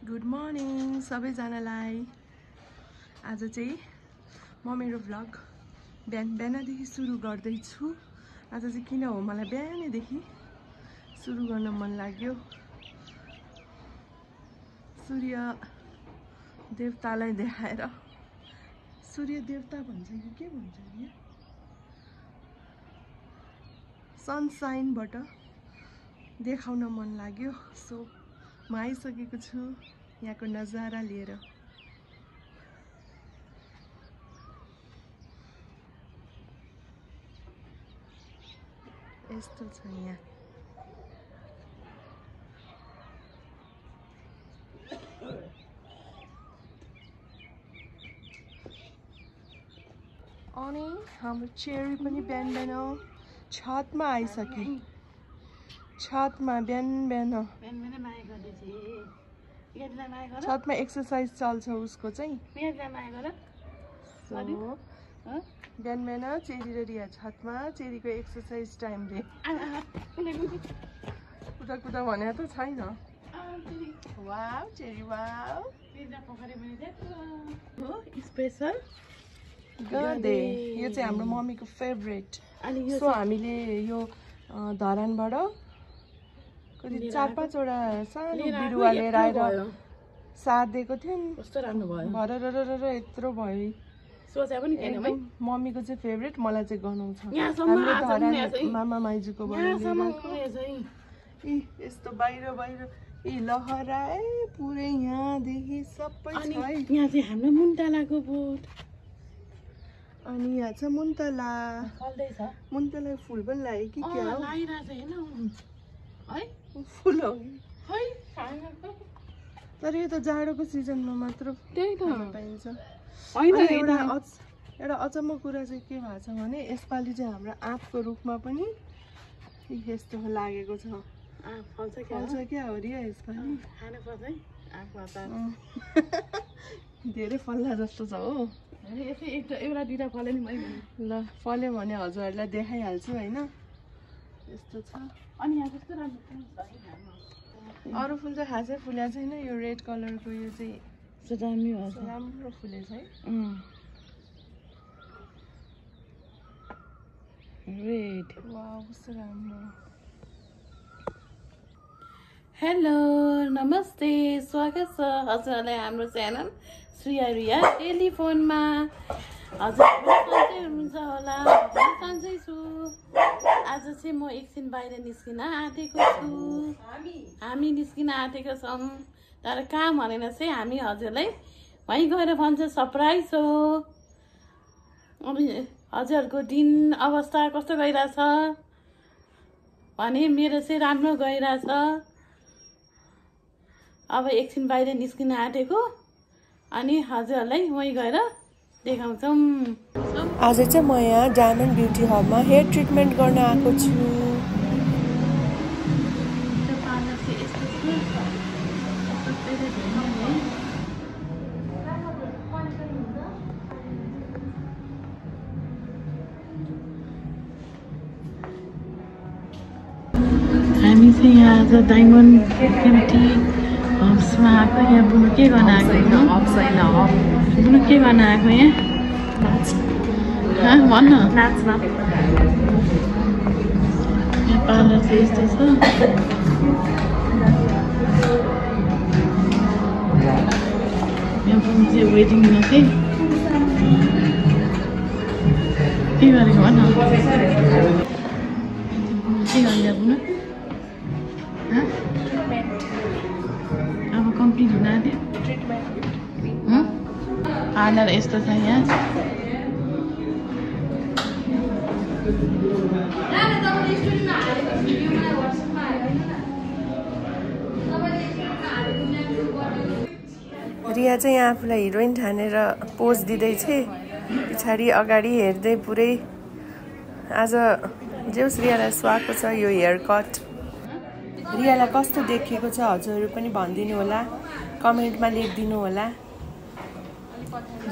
Good morning सबैजनालाई। आज चाहिँ म मेरो भ्लग बिहानदेखि सुरु गर्दैछु। आज चाहिँ किन हो मलाई बिहानैदेखि सुरु गर्न मन लाग्यो। सूर्य देवतालाई देखाएर, सूर्य देवता भन्छ कि के भन्छ नि, सनसाइनबाट देखाउन मन लाग्यो। सो म आइसकेको छु यहाँको नजारा लिएर। यस्तो छ यहाँ। अनि हाम्रो चेरी पनि बिहान छतमा आइसके। छतमा बिहान छतमा एक्सर्साइज चल्छ उसको चाहिँ। बिहान चेरी र रिया छतमा, चेरीको एक्सर्साइज टाइम रे। कुदा भने त छैन। Wow cherry wow. स्पेशल गदे यो चाहिँ हाम्रो मम्मीको फेभरेट। सो हामीले यो धरानबाट कति 4-5 वटा सानो बिरुवा लिएर आएर सार्दिएको थियौँ। भरेर यत्रो भयो। मम्मीको चाहिँ फेभरेट, मलाई चाहिँ गनाउँछ। हाम्रो धरान मामा माइजूको यस्तो बाहिर यी लहराए पुरै यहाँदेखि सबै छ है। यहाँ चाहिँ हाम्रो मुन्टालाको बोट। अनि यहाँ छ मुन्तला। मुन्तला फुल पनि लाग्यो कि क्या हो? फुल हो तर यो त जाडोको सिजनमा मात्र पाइन्छ। एउटा अचम्म कुरा चाहिँ के भएको छ भने यसपालि चाहिँ हाम्रो आँपको रुखमा पनि यस्तो लागेको छ। फल्छ क्या हो रिया यसपालि? धेरै फल्ला जस्तो छ हो। एउटा दुईटा फल्यो नि मैले। ल फल्यो भने हजुरहरूलाई देखाइहाल्छु होइन। यस्तो छ। अनि यहाँ कस्तो राम्रो अरू फुल चाहिँ खासै फुलेको छैन। यो रेड कलरको यो चाहिँ राम्रो फुलेछ है। रेड वाउ कस्तो राम्रो। हेलो नमस्ते, स्वागत छ हजुरहरूलाई हाम्रो च्यानल श्रिया रिया टेलिफोनमा। हजुर सन्चै हुनुहुन्छ होला? सन्चै छु। आज चाहिँ म एकछिन बाहिर निस्किन आँटेको छु। हामी निस्किन आँटेको छौँ, तर कहाँ भनेर चाहिँ हामी हजुरलाई वहीँ गएर भन्छ सरप्राइज हो। अनि हजुरहरूको दिन अवस्था कस्तो गइरहेछ भने मेरो चाहिँ राम्रो गइरहेछ। अब एकछिन बाहिर निस्किन आँटेको, अनि हजुरहरूलाई वहीँ गएर देखाउँछौँ। आज चाहिँ म यहाँ डायमन्ड ब्युटी हबमा हेयर ट्रिटमेन्ट गर्न आएको छु। हामी चाहिँ यहाँ आज डायमन्ड ब्युटी हब्समा आएको। यहाँ बुनु के गर्न आएको? बुनु के गर्न आएको यहाँ? भन्न नाच्न। यहाँ पार्लर चाहिँ यस्तो छ। यहाँ बुनु चाहिँ वेडिङमा चाहिँ के गरेको भन? के गरिरहेको बुनु? अब कम्प्लिट हुन आँट्यो। पार्लर यस्तो छ यहाँ। रिया चाहिँ यहाँ आफूलाई हिरोइन ठानेर पोज दिँदैछ। पछाडि अगाडि हेर्दै पुरै आज जेउस रियालाई सुहाएको छ यो हेयर कट। रियालाई कस्तो देखेको छ हजुरहरू पनि भनिदिनु होला, कमेन्टमा लेखिदिनु होला।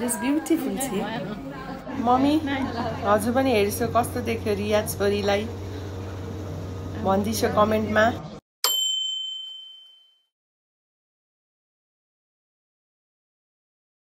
जस्ट ब्युटिफुल छ। मम्मी हजुर पनि हेरिसो कस्तो देख्यो रिया छोरीलाई? भनिदिसो कमेन्टमा।